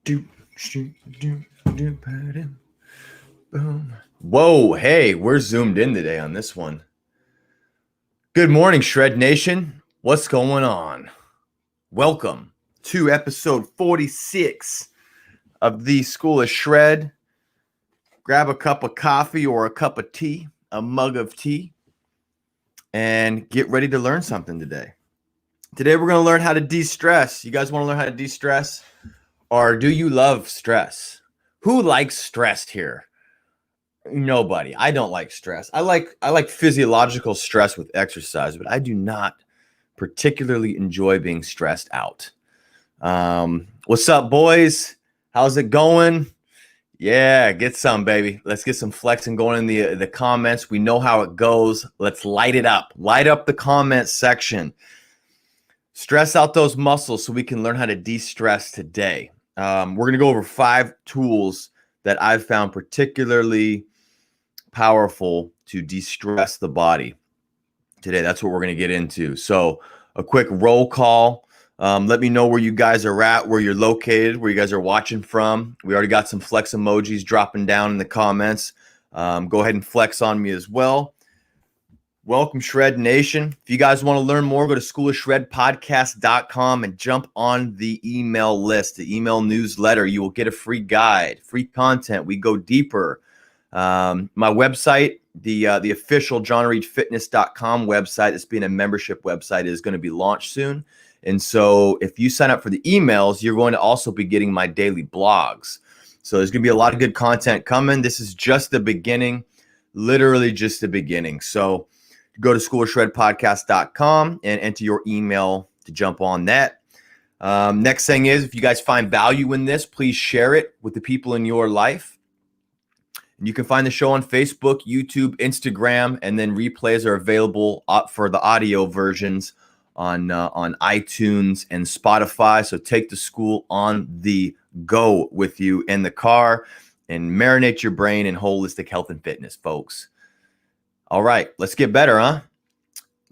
Do, shoot, do, ba-dum, boom. Whoa, hey, we're zoomed in today on this one. Good morning, Shred Nation. What's going on? Welcome to episode 46 of the School of Shred. Grab a cup of coffee or a cup of tea, a mug of tea, and get ready to learn something today. Today, we're going to learn how to de-stress. You guys want to learn how to de-stress? Or do you love stress? Who likes stress here? Nobody. I don't like stress. I like physiological stress with exercise, but I do not particularly enjoy being stressed out. What's up, boys? How's it going? Yeah, get some, baby. Let's get some flexing going in the comments. We know how it goes. Let's light it up. Light up the comment section. Stress out those muscles so we can learn how to de-stress today. We're going to go over 5 tools that I've found particularly powerful to de-stress the body today. That's what we're going to get into. So a quick roll call. Let me know where you guys are at, where you're located, where you guys are watching from. We already got some flex emojis dropping down in the comments. Go ahead and flex on me as well. Welcome, Shred Nation. If you guys want to learn more, go to schoolofshredpodcast.com and jump on the email list, the email newsletter. You will get a free guide, free content. We go deeper. My website, the official johnreedfitness.com website, that's being a membership website, is going to be launched soon. And so if you sign up for the emails, you're going to also be getting my daily blogs. So there's going to be a lot of good content coming. This is just the beginning, literally just the beginning. So go to schoolofshredpodcast.com and enter your email to jump on that. Next thing is, if you guys find value in this, please share it with the people in your life. And you can find the show on Facebook, YouTube, Instagram, and then replays are available for the audio versions on iTunes and Spotify. So take the school on the go with you in the car and marinate your brain in holistic health and fitness, folks. All right, let's get better, huh?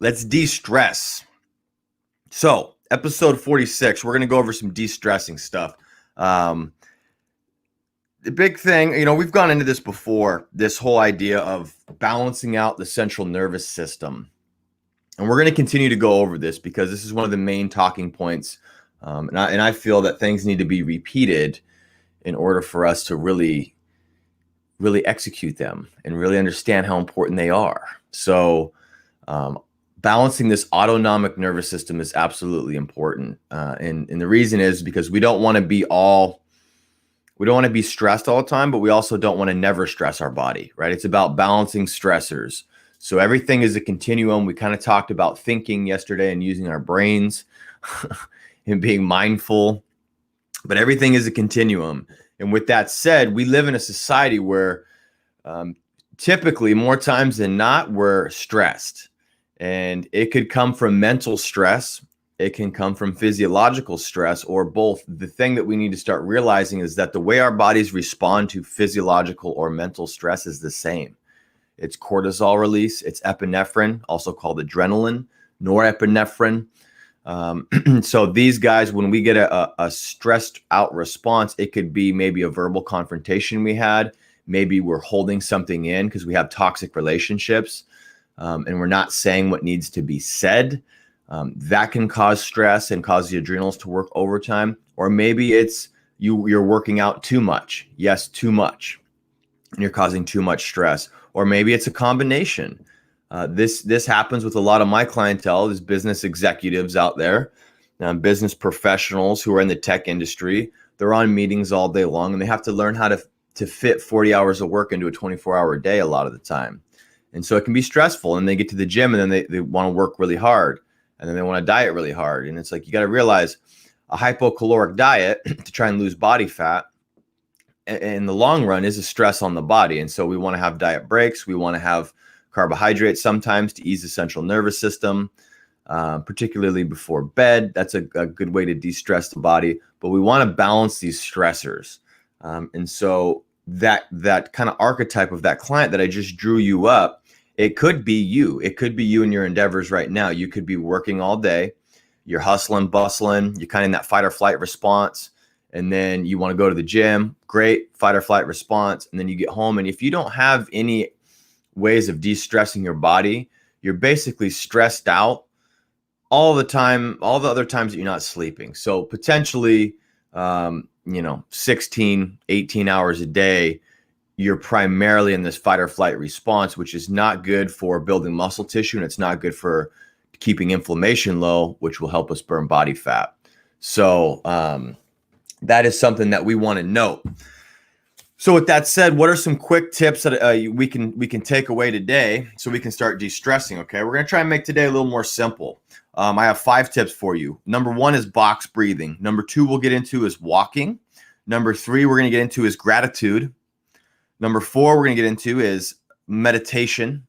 Let's de-stress. So, episode 46, we're going to go over some de-stressing stuff. The big thing, we've gone into this before, this whole idea of balancing out the central nervous system. And we're going to continue to go over this because this is one of the main talking points. And I feel that things need to be repeated in order for us to really execute them and really understand how important they are. So balancing this autonomic nervous system is absolutely important. And the reason is because we don't want to be stressed all the time, but we also don't want to never stress our body, right? It's about balancing stressors. So everything is a continuum. We kind of talked about thinking yesterday and using our brains and being mindful, but everything is a continuum. And with that said, we live in a society where typically more times than not, we're stressed. And it could come from mental stress. It can come from physiological stress, or both. The thing that we need to start realizing is that the way our bodies respond to physiological or mental stress is the same. It's cortisol release. It's epinephrine, also called adrenaline, norepinephrine. So these guys, when we get a stressed out response, it could be maybe a verbal confrontation we had. Maybe we're holding something in because we have toxic relationships and we're not saying what needs to be said. That can cause stress and cause the adrenals to work overtime. Or maybe it's you're working out too much. Yes, too much. And you're causing too much stress. Or maybe it's a combination. This happens with a lot of my clientele. There's business executives out there, business professionals who are in the tech industry. They're on meetings all day long, and they have to learn how to fit 40 hours of work into a 24-hour day a lot of the time. And so it can be stressful. And they get to the gym, and then they want to work really hard, and then they want to diet really hard. And it's like, you got to realize a hypocaloric diet to try and lose body fat in the long run is a stress on the body. And so we want to have diet breaks. We want to have carbohydrates sometimes to ease the central nervous system, particularly before bed. That's a good way to de-stress the body. But we want to balance these stressors. And so that kind of archetype of that client that I just drew you up, it could be you. It could be you in your endeavors right now. You could be working all day. You're hustling, bustling. You're kind of in that fight or flight response. and then you want to go to the gym, great, fight or flight response, and then you get home. And if you don't have any ways of de-stressing your body, you're basically stressed out all the time, all the other times that you're not sleeping. So potentially, 16, 18 hours a day, you're primarily in this fight or flight response, which is not good for building muscle tissue, and it's not good for keeping inflammation low, which will help us burn body fat. So that is something that we want to note. So with that said, what are some quick tips that we can take away today so we can start de-stressing? Okay, we're going to try and make today a little more simple. I have 5 tips for you. Number 1 is box breathing. Number 2 we'll get into is walking. Number 3 we're going to get into is gratitude. Number 4 we're going to get into is meditation.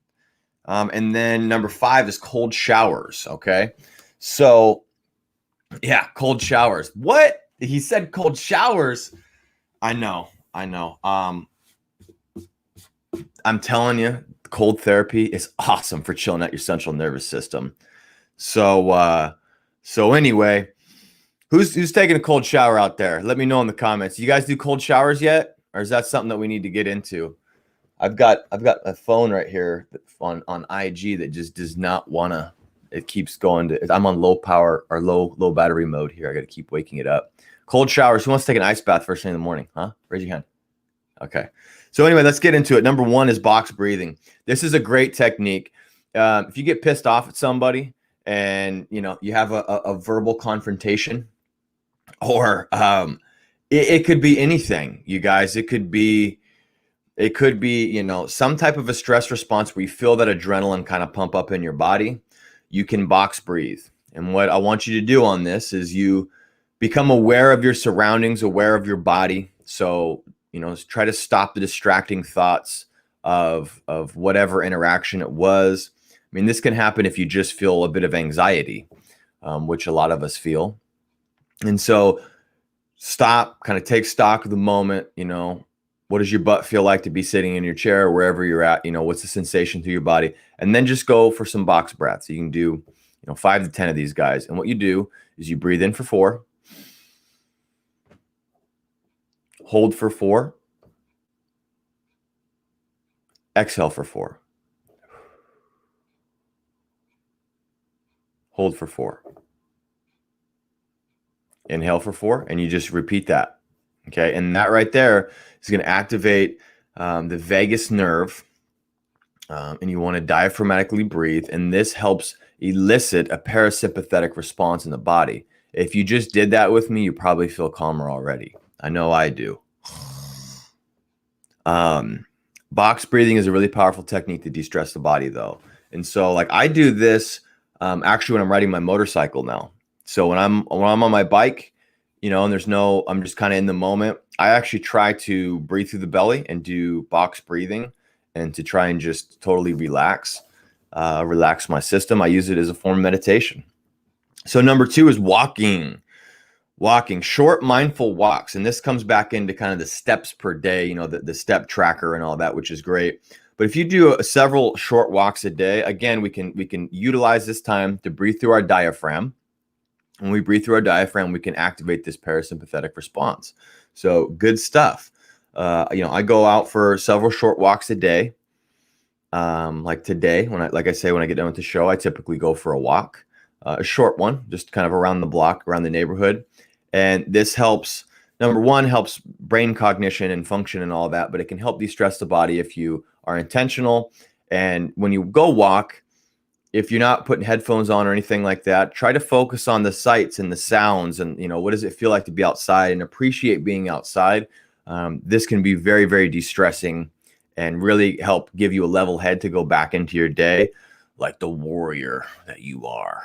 And then number 5 is cold showers. Okay, so yeah, cold showers. What? He said cold showers. I know. I'm telling you, cold therapy is awesome for chilling out your central nervous system. So anyway, who's taking a cold shower out there? Let me know in the comments. You guys do cold showers yet? Or is that something that we need to get into? I've got a phone right here on IG that just does not want to. It keeps going to. I'm on low power or low battery mode here. I got to keep waking it up. Cold showers. Who wants to take an ice bath first thing in the morning? Huh? Raise your hand. Okay. So anyway, let's get into it. Number 1 is box breathing. This is a great technique. If you get pissed off at somebody and you have a verbal confrontation, or it could be anything, you guys. It could be some type of a stress response where you feel that adrenaline kind of pump up in your body. You can box breathe. And what I want you to do on this is you become aware of your surroundings, aware of your body. So, try to stop the distracting thoughts of whatever interaction it was. I mean, this can happen if you just feel a bit of anxiety, which a lot of us feel. And so stop, kind of take stock of the moment. What does your butt feel like to be sitting in your chair or wherever you're at? What's the sensation through your body? And then just go for some box breaths. You can do, 5 to 10 of these guys. And what you do is you breathe in for 4. Hold for 4. Exhale for 4. Hold for 4. Inhale for 4. And you just repeat that. Okay. And that right there is going to activate the vagus nerve. And you want to diaphragmatically breathe. And this helps elicit a parasympathetic response in the body. If you just did that with me, you probably feel calmer already. I know I do. Box breathing is a really powerful technique to de-stress the body, though. And so, I do this actually when I'm riding my motorcycle now. So when I'm on my bike, and I'm just kind of in the moment. I actually try to breathe through the belly and do box breathing, and to try and just totally relax my system. I use it as a form of meditation. So number 2 is walking. Short mindful walks. And this comes back into kind of the steps per day, the step tracker and all that, which is great. But if you do several short walks a day, again, we can utilize this time to breathe through our diaphragm. When we breathe through our diaphragm, we can activate this parasympathetic response. So good stuff. I go out for several short walks a day. Like today, when I get done with the show, I typically go for a walk, a short one, just kind of around the block, around the neighborhood. And this helps, number 1, helps brain cognition and function and all that, but it can help de-stress the body if you are intentional. And when you go walk, if you're not putting headphones on or anything like that, try to focus on the sights and the sounds and, what does it feel like to be outside, and appreciate being outside. This can be very, very de-stressing and really help give you a level head to go back into your day like the warrior that you are.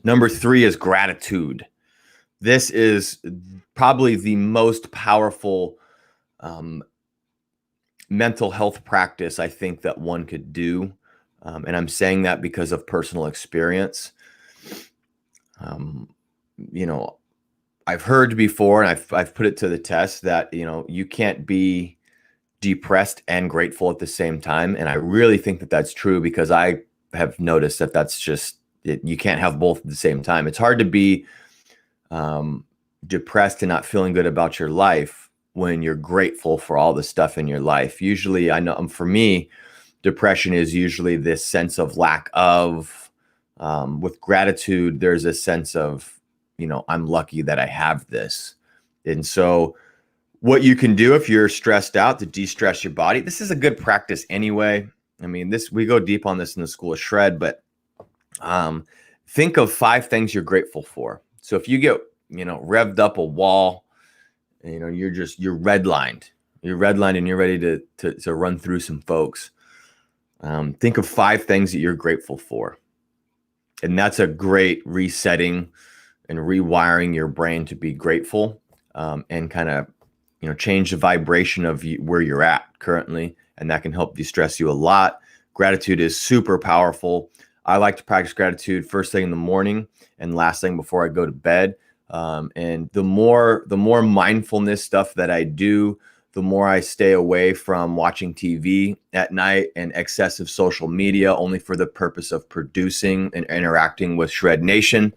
Number 3 is gratitude. This is probably the most powerful mental health practice I think that one could do. And I'm saying that because of personal experience. I've heard before, and I've put it to the test, that, you can't be depressed and grateful at the same time. And I really think that that's true, because I have noticed that that's just, you can't have both at the same time. It's hard to be depressed and not feeling good about your life when you're grateful for all the stuff in your life. Usually, I know for me, depression is usually this sense of lack of. With gratitude, there's a sense of, I'm lucky that I have this. And so, what you can do if you're stressed out to de-stress your body, this is a good practice anyway. I mean, we go deep on this in the School of Shred, but think of 5 things you're grateful for. So if you get, revved up a wall, you're redlined. You're redlined and you're ready to run through some folks. Think of 5 things that you're grateful for. And that's a great resetting and rewiring your brain to be grateful, and kind of, change the vibration of where you're at currently. And that can help de-stress you a lot. Gratitude is super powerful. I like to practice gratitude first thing in the morning and last thing before I go to bed. And the more mindfulness stuff that I do, the more I stay away from watching TV at night and excessive social media only for the purpose of producing and interacting with Shred Nation.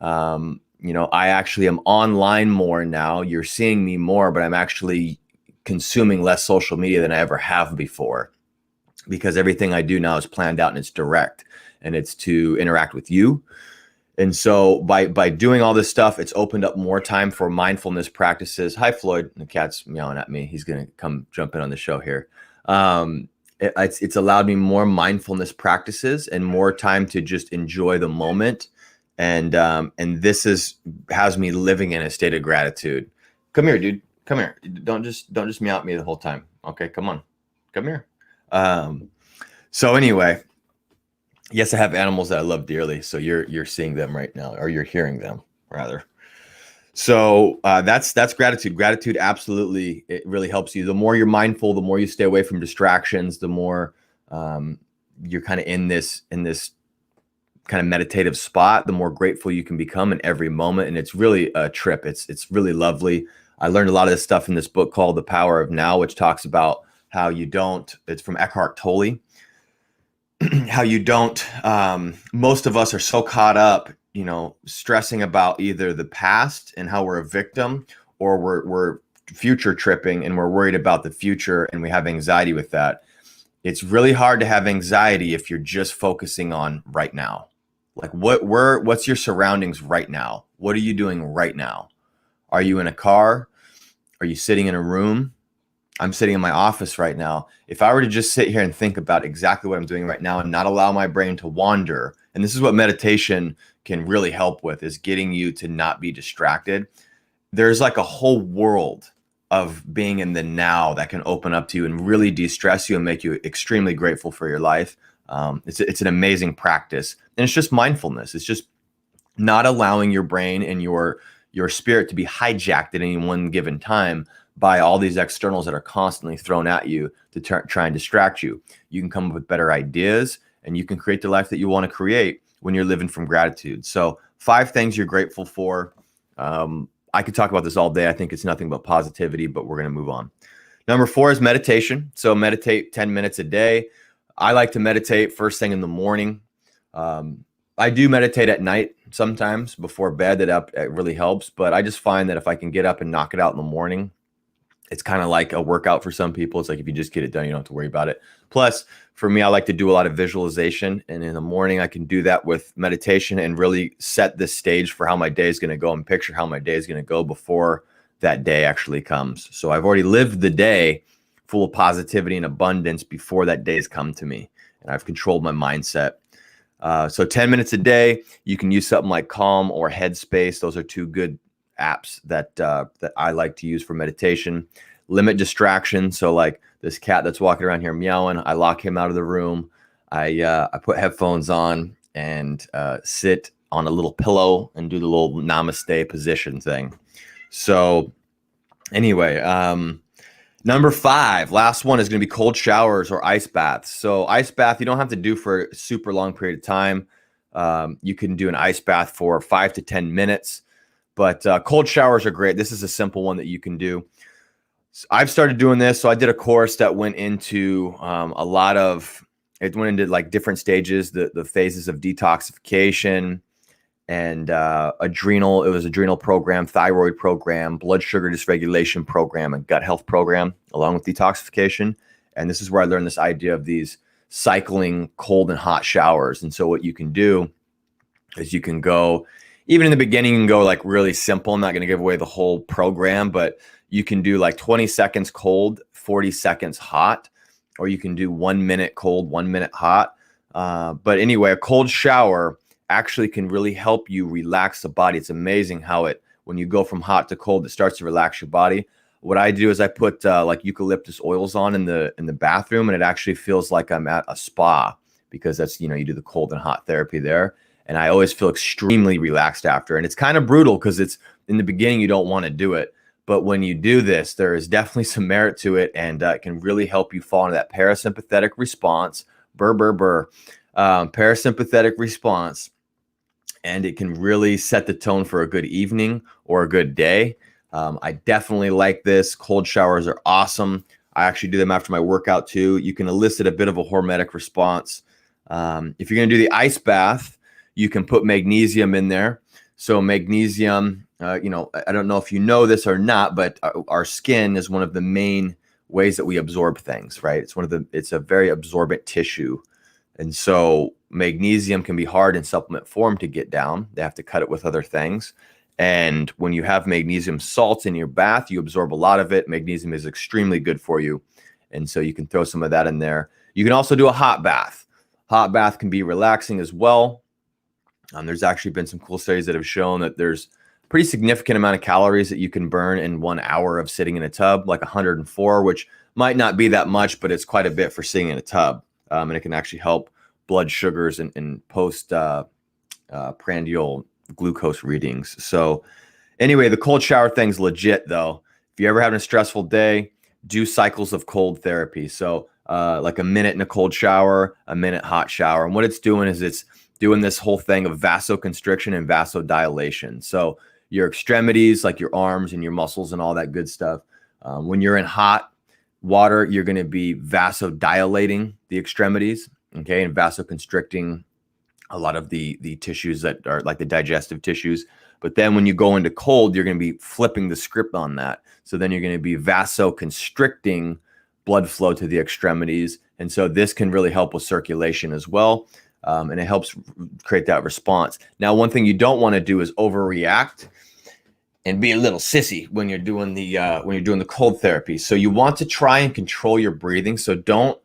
I actually am online more now. You're seeing me more, but I'm actually consuming less social media than I ever have before, because everything I do now is planned out and it's direct and it's to interact with you. And so by doing all this stuff, it's opened up more time for mindfulness practices. Hi, Floyd. The cat's meowing at me. He's going to come jump in on the show here. It's allowed me more mindfulness practices and more time to just enjoy the moment. And this has me living in a state of gratitude. Come here, dude. Come here. Don't just meow at me the whole time. Okay, come on. Come here. So anyway, yes, I have animals that I love dearly. So you're seeing them right now, or you're hearing them rather. So that's gratitude. Gratitude, absolutely, it really helps you. The more you're mindful, the more you stay away from distractions, the more you're kind of in this kind of meditative spot, the more grateful you can become in every moment. And it's really a trip. It's really lovely. I learned a lot of this stuff in this book called The Power of Now, which talks about how it's from Eckhart Tolle. How you don't, most of us are so caught up, stressing about either the past and how we're a victim, or we're future tripping and we're worried about the future and we have anxiety with that. It's really hard to have anxiety if you're just focusing on right now. Like what's your surroundings right now? What are you doing right now? Are you in a car? Are you sitting in a room? I'm sitting in my office right now. If I were to just sit here and think about exactly what I'm doing right now and not allow my brain to wander, and this is what meditation can really help with, is getting you to not be distracted. There's like a whole world of being in the now that can open up to you and really de-stress you and make you extremely grateful for your life. It's an amazing practice. And it's just mindfulness. It's just not allowing your brain and your spirit to be hijacked at any one given time by all these externals that are constantly thrown at you to try and distract you. You can come up with better ideas and you can create the life that you want to create when you're living from gratitude. So 5 things you're grateful for. I could talk about this all day. I think it's nothing but positivity, but we're going to move on. Number 4 is meditation. So meditate 10 minutes a day. I like to meditate first thing in the morning. I do meditate at night sometimes before bed. It really helps. But I just find that if I can get up and knock it out in the morning, it's kind of like a workout for some people. It's like if you just get it done, you don't have to worry about it. Plus, for me, I like to do a lot of visualization. And in the morning, I can do that with meditation and really set the stage for how my day is going to go and picture how my day is going to go before that day actually comes. So I've already lived the day full of positivity and abundance before that day has come to me. And I've controlled my mindset. So 10 minutes a day, you can use something like Calm or Headspace. Those are 2 good apps that I like to use for meditation. Limit distraction. So like this cat that's walking around here meowing, I lock him out of the room. I put headphones on and sit on a little pillow and do the little namaste position thing. So anyway, number 5, last one is going to be cold showers or ice baths. So ice bath, you don't have to do for a super long period of time. You can do an ice bath for 5 to 10 minutes. But cold showers are great. This is a simple one that you can do. So I've started doing this. So I did a course that went into it went into like different stages, the phases of detoxification and adrenal. It was adrenal program, thyroid program, blood sugar dysregulation program, and gut health program, along with detoxification. And this is where I learned this idea of these cycling cold and hot showers. And so what you can do is you can go, even in the beginning, you can go like really simple. I'm not going to give away the whole program, but you can do like 20 seconds cold, 40 seconds hot, or you can do 1 minute cold, 1 minute hot. But anyway, a cold shower actually can really help you relax the body. It's amazing how when you go from hot to cold, it starts to relax your body. What I do is I put like eucalyptus oils on in the bathroom, and it actually feels like I'm at a spa, because that's, you do the cold and hot therapy there. And I always feel extremely relaxed after. And it's kind of brutal because it's in the beginning, you don't want to do it. But when you do this, there is definitely some merit to it, and it can really help you fall into that parasympathetic response, parasympathetic response. And it can really set the tone for a good evening or a good day. I definitely like this. Cold showers are awesome. I actually do them after my workout too. You can elicit a bit of a hormetic response. If you're going to do the ice bath, you can put magnesium in there. So magnesium, I don't know if you know this or not, but our skin is one of the main ways that we absorb things, right? It's a very absorbent tissue. And so magnesium can be hard in supplement form to get down. They have to cut it with other things. And when you have magnesium salts in your bath, you absorb a lot of it. Magnesium is extremely good for you. And so you can throw some of that in there. You can also do a hot bath. Hot bath can be relaxing as well. There's actually been some cool studies that have shown that there's a pretty significant amount of calories that you can burn in 1 hour of sitting in a tub, like 104, which might not be that much, but it's quite a bit for sitting in a tub. And it can actually help blood sugars and postprandial glucose readings. So anyway, the cold shower thing's legit though. If you're ever having a stressful day, do cycles of cold therapy. So like a minute in a cold shower, a minute hot shower. And what it's doing is it's doing this whole thing of vasoconstriction and vasodilation. So your extremities, like your arms and your muscles and all that good stuff, when you're in hot water, you're going to be vasodilating the extremities, okay, and vasoconstricting a lot of the tissues that are like the digestive tissues. But then when you go into cold, you're going to be flipping the script on that. So then you're going to be vasoconstricting blood flow to the extremities. And so this can really help with circulation as well. And it helps create that response. Now, one thing you don't want to do is overreact and be a little sissy when you're doing the cold therapy. So you want to try and control your breathing. So don't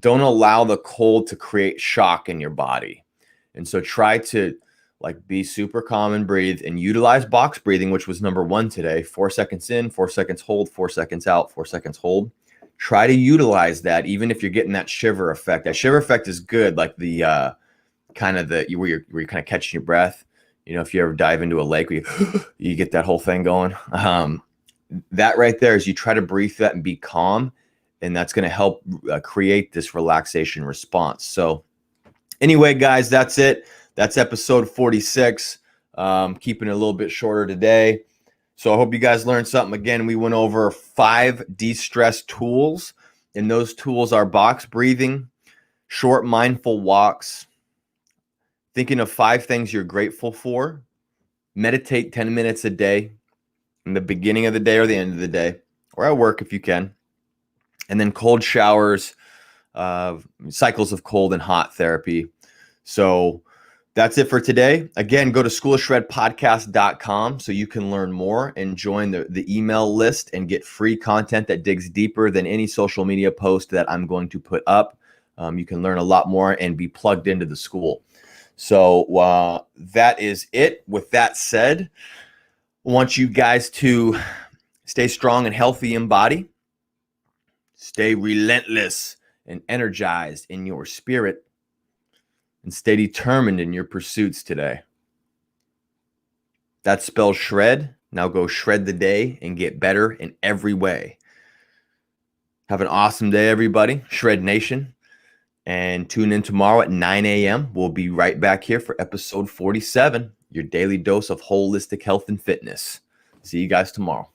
allow the cold to create shock in your body. And so try to like be super calm and breathe, and utilize box breathing, which was number 1 today. 4 seconds in, 4 seconds hold, 4 seconds out, 4 seconds hold. Try to utilize that, even if you're getting that shiver effect. That shiver effect is good, like the where you're kind of catching your breath. If you ever dive into a lake where you get that whole thing going. That right there is you try to breathe that and be calm, and that's going to help create this relaxation response. So anyway, guys, that's it. That's episode 46. Keeping it a little bit shorter today. So I hope you guys learned something. Again, we went over 5 de-stress tools, and those tools are box breathing, short mindful walks, thinking of 5 things you're grateful for, meditate 10 minutes a day in the beginning of the day or the end of the day, or at work if you can, and then cold showers, cycles of cold and hot therapy. So that's it for today. Again, go to schoolofshredpodcast.com so you can learn more and join the email list and get free content that digs deeper than any social media post that I'm going to put up. You can learn a lot more and be plugged into the school. So that is it. With that said, I want you guys to stay strong and healthy in body. Stay relentless and energized in your spirit. And stay determined in your pursuits today. That spells shred. Now go shred the day and get better in every way. Have an awesome day, everybody. Shred Nation. And tune in tomorrow at 9 a.m. We'll be right back here for episode 47, your daily dose of holistic health and fitness. See you guys tomorrow.